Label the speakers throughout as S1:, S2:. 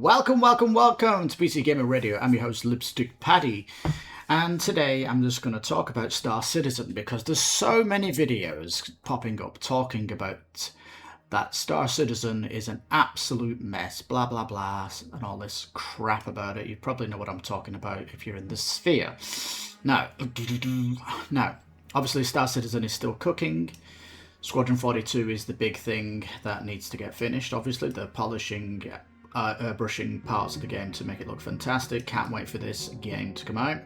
S1: Welcome to PCGamer Radio. I'm your host, Lipstickpaddy, and today I'm just going to talk about Star Citizen because there's so many videos popping up talking about that Star Citizen is an absolute mess, blah blah blah, and all this crap about it. You probably know what I'm talking about if you're in the sphere. Now, obviously Star Citizen is still cooking. Squadron 42 is the big thing that needs to get finished. Obviously, they're polishing, brushing parts of the game to make it look fantastic. Can't wait for this game to come out.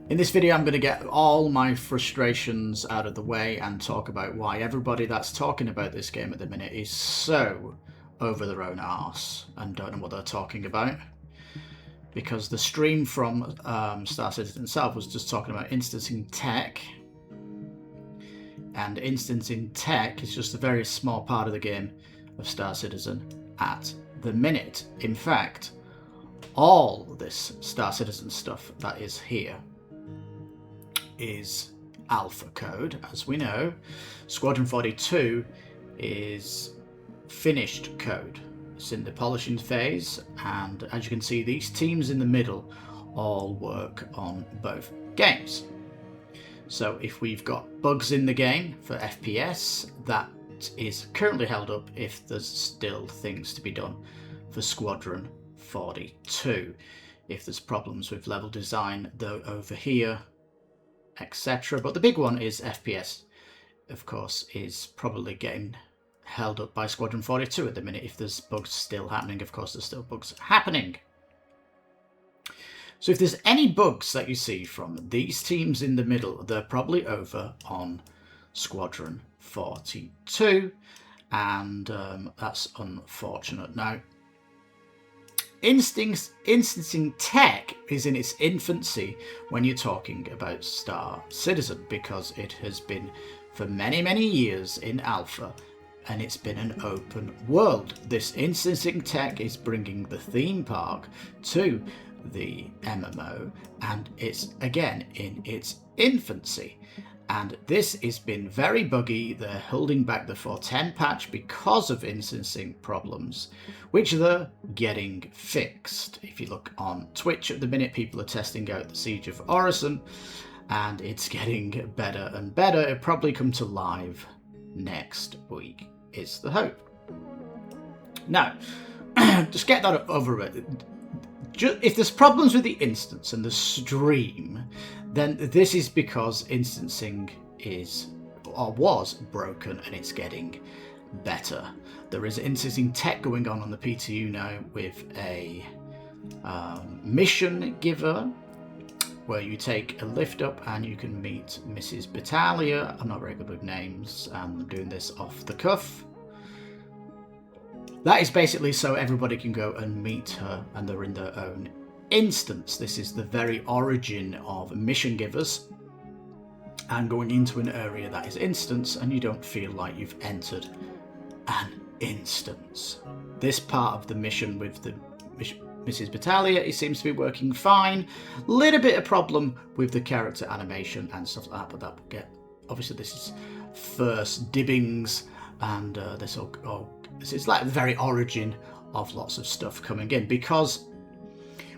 S1: In this video, I'm going to get all my frustrations out of the way and talk about why everybody that's talking about this game at the minute is so over their own arse and don't know what they're talking about. Because the stream from Star Citizen itself was just talking about instancing tech. And instancing tech is just a very small part of the game of Star Citizen at the minute. In fact, all this Star Citizen stuff that is here is alpha code, as we know. Squadron 42 is finished code. It's in the polishing phase, and as you can see, these teams in the middle all work on both games. So if we've got bugs in the game for FPS, that is currently held up if there's still things to be done for Squadron 42. If there's problems with level design, though, over here, etc. But the big one is FPS, of course, is probably getting held up by Squadron 42 at the minute. If there's bugs still happening, of course there's still bugs happening. So if there's any bugs that you see from these teams in the middle, they're probably over on Squadron 42, and that's unfortunate. Now, instancing tech is in its infancy when you're talking about Star Citizen, because it has been for many years in alpha, and it's been an open world. This instancing tech is bringing the theme park to the MMO, and it's again in its infancy, and this has been very buggy. They're holding back the 4.10 patch because of instancing problems, which they're getting fixed. If you look on Twitch at the minute, people are testing out the Siege of Orision, and it's getting better and better. It'll probably come to live next week, is the hope. Now, just get that over it. If there's problems with the instance and the stream, then this is because instancing is or was broken, and it's getting better. There is instancing tech going on the PTU now with a mission giver, where you take a lift up and you can meet Mrs. Battaglia. I'm not very good with names, I'm doing this off the cuff. That is basically so everybody can go and meet her, and they're in their own instance. This is the very origin of mission givers, and going into an area that is instance, and you don't feel like you've entered an instance. This part of the mission with the Mrs. Battaglia, it seems to be working fine. Little bit of problem with the character animation and stuff like that, but that will get, obviously this is first dibbings, and this is like the very origin of lots of stuff coming in, because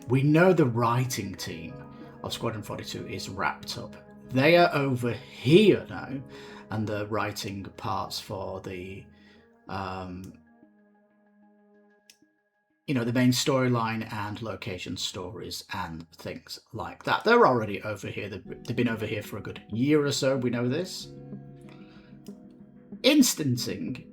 S1: we know the writing team of Squadron 42 is wrapped up. They are over here now, and they're writing parts for the the main storyline and location stories and things like that. They're already over here. They've been over here for a good year or so. We know this. Instancing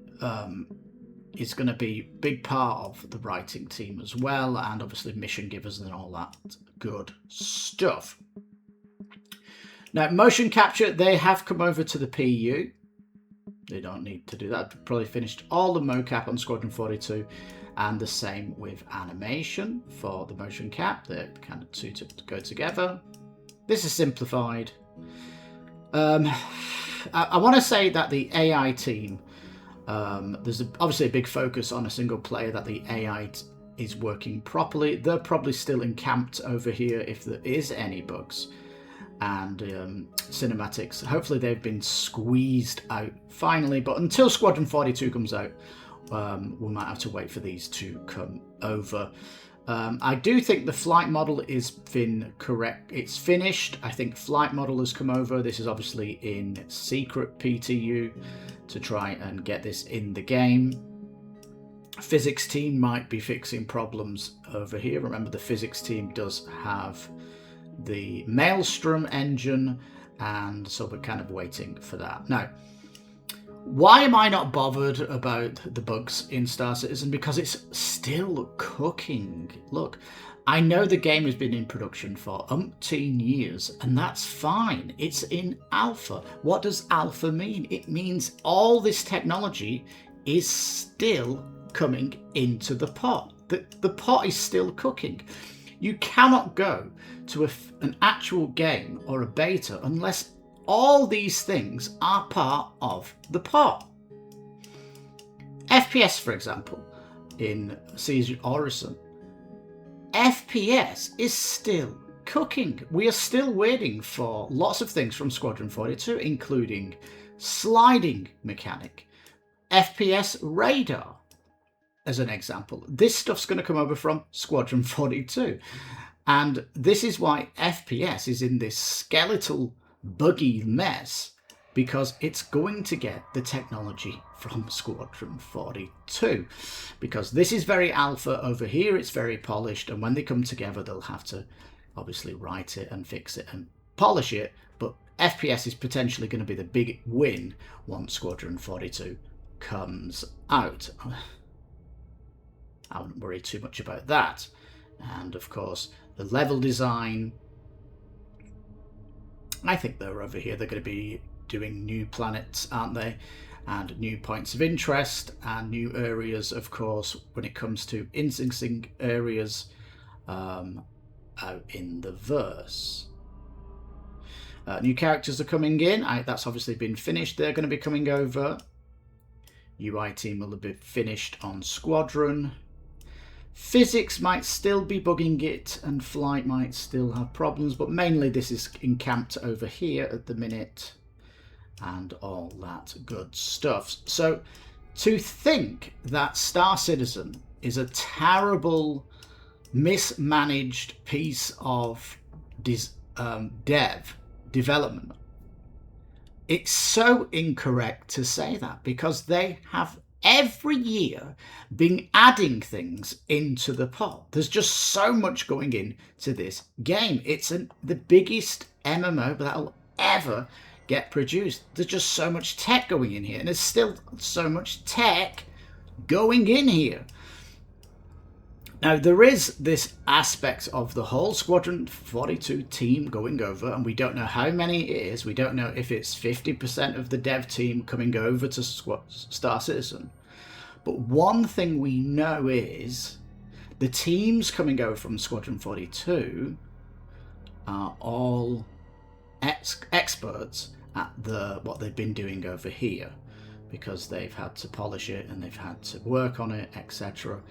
S1: is going to be a big part of the writing team as well, and obviously mission givers and all that good stuff. Now, motion capture, they have come over to the PU. They don't need to do that. They've probably finished all the mocap on Squadron 42, and the same with animation for the motion cap. They're kind of two to go together. This is simplified. I want to say that the AI team, there's obviously a big focus on a single player, that the AI is working properly. They're probably still encamped over here if there is any bugs. And cinematics, hopefully they've been squeezed out finally. But until Squadron 42 comes out, we might have to wait for these to come over. I do think the flight model is correct. It's finished. I think flight model has come over. This is obviously in secret PTU to try and get this in the game. Physics team might be fixing problems over here. Remember, the physics team does have the Maelstrom engine, and so we're kind of waiting for that. Now, why am I not bothered about the bugs in Star Citizen? Because it's still cooking. Look, I know the game has been in production for umpteen years, and that's fine. It's in alpha. What does alpha mean? It means all this technology is still coming into the pot. The pot is still cooking. You cannot go to an actual game or a beta unless all these things are part of the pot. FPS, for example, in Siege of Orision, FPS is still cooking. We are still waiting for lots of things from Squadron 42, including sliding mechanic, FPS radar, as an example. This stuff's going to come over from Squadron 42. And this is why FPS is in this skeletal, buggy mess, because it's going to get the technology from Squadron 42. Because this is very alpha over here, it's very polished, and when they come together, they'll have to obviously write it and fix it and polish it. But FPS is potentially going to be the big win once Squadron 42 comes out. I wouldn't worry too much about that. And of course, the level design, I think they're over here. They're going to be doing new planets, aren't they? And new points of interest and new areas, of course, when it comes to instancing areas out in the verse. New characters are coming in. That's obviously been finished. They're going to be coming over. UI team will have been finished on Squadron. Physics might still be bugging it, and flight might still have problems, but mainly this is encamped over here at the minute, and all that good stuff. So to think that Star Citizen is a terrible, mismanaged piece of development, it's so incorrect to say that, because they have every year been adding things into the pot. There's just so much going into this game. It's the biggest MMO that'll ever get produced. There's just so much tech going in here, and there's still so much tech going in here. Now, there is this aspect of the whole Squadron 42 team going over, and we don't know how many it is. We don't know if it's 50% of the dev team coming over to Star Citizen. But one thing we know is the teams coming over from Squadron 42 are all experts at what they've been doing over here, because they've had to polish it and they've had to work on it, etc.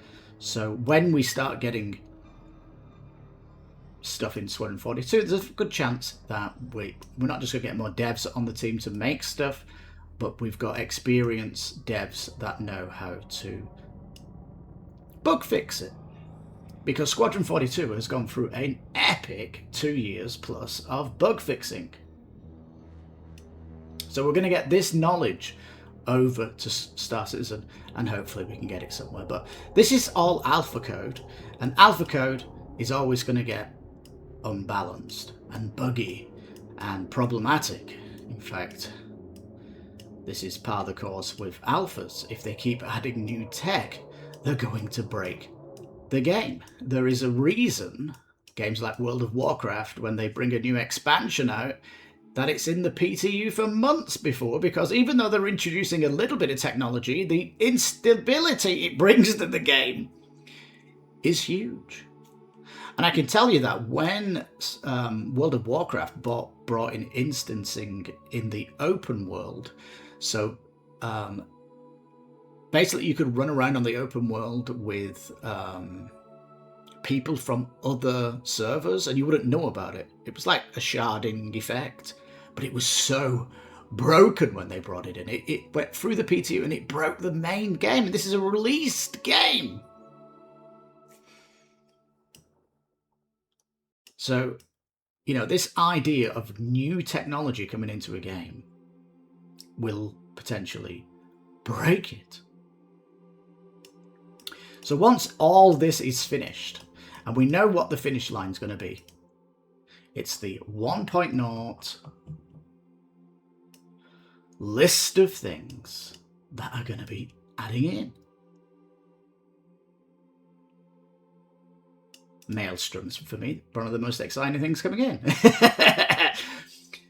S1: So when we start getting stuff in Squadron 42, there's a good chance that we're not just going to get more devs on the team to make stuff, but we've got experienced devs that know how to bug fix it. Because Squadron 42 has gone through an epic 2 years plus of bug fixing. So we're going to get this knowledge over to Star Citizen, and hopefully we can get it somewhere. But this is all alpha code, and alpha code is always going to get unbalanced and buggy and problematic. In fact, this is par the course with alphas. If they keep adding new tech, they're going to break the game. There is a reason games like World of Warcraft, when they bring a new expansion out, that it's in the PTU for months before, because even though they're introducing a little bit of technology, the instability it brings to the game is huge. And I can tell you that when World of Warcraft brought in instancing in the open world, so basically you could run around on the open world with people from other servers and you wouldn't know about it. It was like a sharding effect, but it was so broken when they brought it in. It went through the PTU and it broke the main game. And this is a released game. So, you know, this idea of new technology coming into a game will potentially break it. So once all this is finished, and we know what the finish line is going to be, it's the 1.0 list of things that are going to be adding in. Maelstroms, for me, one of the most exciting things coming in.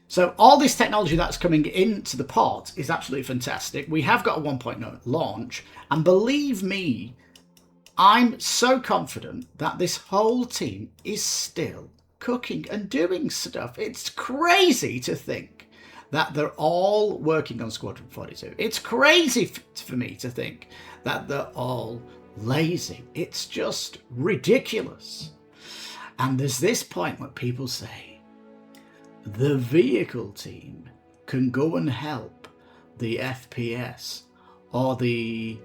S1: So all this technology that's coming into the pot is absolutely fantastic. We have got a 1.0 launch, and believe me, I'm so confident that this whole team is still cooking and doing stuff. It's crazy to think that they're all working on Squadron 42. It's crazy for me to think that they're all lazy. It's just ridiculous. And there's this point where people say, the vehicle team can go and help the FPS, or the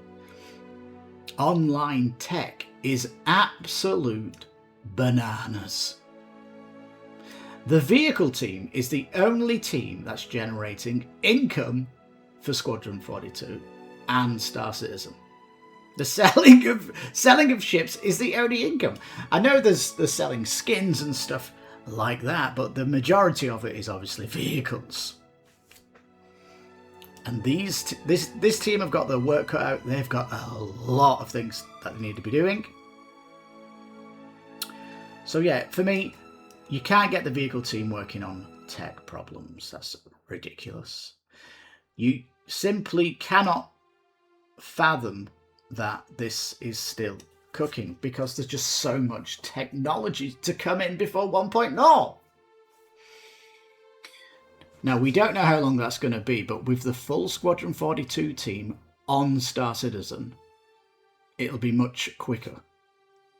S1: online tech is absolute bananas. The vehicle team is the only team that's generating income for Squadron 42 and Star Citizen. The selling of ships is the only income. I know there's selling skins and stuff like that, but the majority of it is obviously vehicles. And this team have got their work cut out. They've got a lot of things that they need to be doing. So yeah, for me, you can't get the vehicle team working on tech problems. That's ridiculous. You simply cannot fathom that this is still cooking, because there's just so much technology to come in before 1.0. Now, we don't know how long that's going to be, but with the full Squadron 42 team on Star Citizen, it'll be much quicker.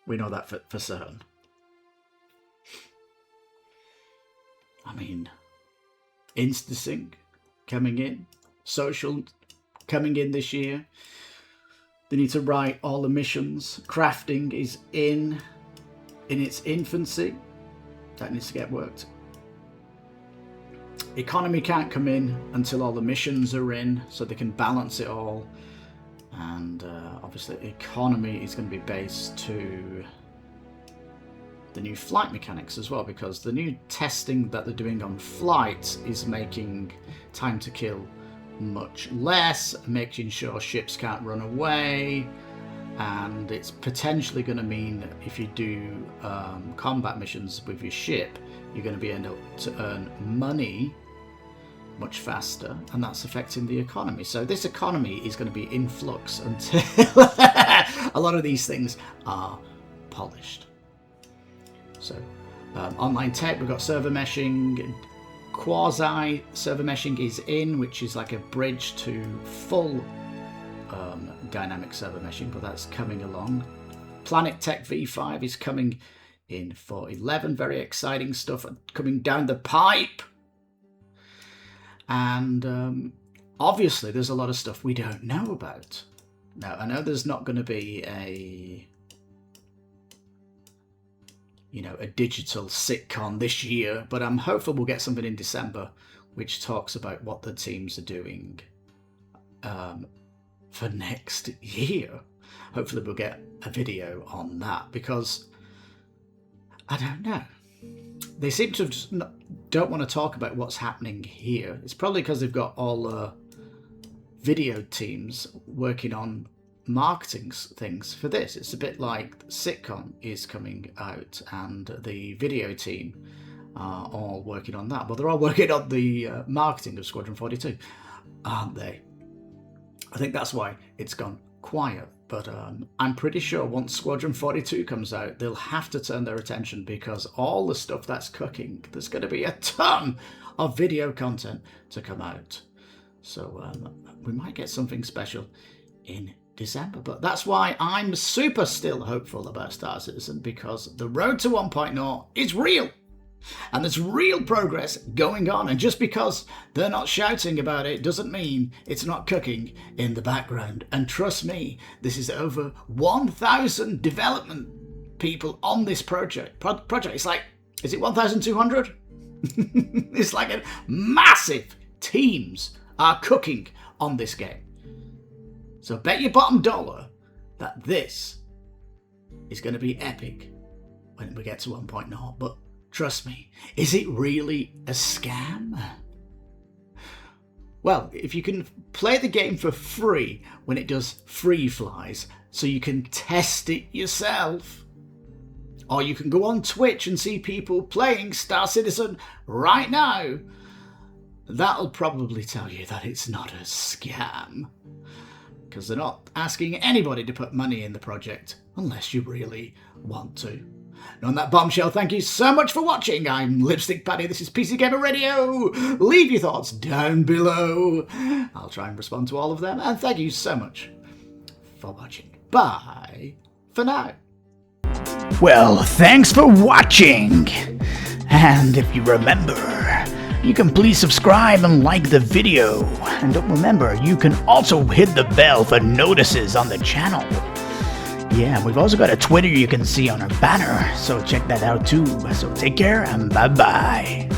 S1: We know that for certain. I mean, Instasync coming in, social coming in this year. They need to write all the missions. Crafting is in its infancy. That needs to get worked. Economy can't come in until all the missions are in, so they can balance it all. And obviously economy is going to be based to the new flight mechanics as well, because the new testing that they're doing on flights is making time to kill much less, making sure ships can't run away, and it's potentially going to mean if you do combat missions with your ship, you're going to be able to earn money much faster, and that's affecting the economy. So this economy is going to be in flux until a lot of these things are polished. So online tech, we've got server meshing. Quasi server meshing is in, which is like a bridge to full dynamic server meshing, but that's coming along. Planet Tech V5 is coming in for 11. Very exciting stuff coming down the pipe. And obviously there's a lot of stuff we don't know about. Now, I know there's not going to be a digital sitcom this year, but I'm hopeful we'll get something in December which talks about what the teams are doing for next year. Hopefully we'll get a video on that, because I don't know. They seem to just don't want to talk about what's happening here. It's probably because they've got all the video teams working on marketing things for this. It's a bit like sitcom is coming out and the video team are all working on that. But they're all working on the marketing of Squadron 42, aren't they? I think that's why it's gone quiet. But I'm pretty sure once Squadron 42 comes out, they'll have to turn their attention, because all the stuff that's cooking, there's going to be a ton of video content to come out. So we might get something special in December. But that's why I'm super still hopeful about Star Citizen, because the road to 1.0 is real. And there's real progress going on. And just because they're not shouting about it doesn't mean it's not cooking in the background. And trust me, this is over 1,000 development people on this project. It's like, is it 1,200? It's like a massive teams are cooking on this game. So bet your bottom dollar that this is going to be epic when we get to 1.0. But trust me, is it really a scam? Well, if you can play the game for free when it does free flies, so you can test it yourself, or you can go on Twitch and see people playing Star Citizen right now, that'll probably tell you that it's not a scam. Because they're not asking anybody to put money in the project unless you really want to. And on that bombshell, thank you so much for watching. I'm Lipstickpaddy. This is PCGamer Radio. Leave your thoughts down below. I'll try and respond to all of them. And thank you so much for watching. Bye for now. Well, thanks for watching. And if you remember, you can please subscribe and like the video. And don't remember, you can also hit the bell for notices on the channel. Yeah, we've also got a Twitter you can see on our banner, so check that out too. So take care and bye-bye.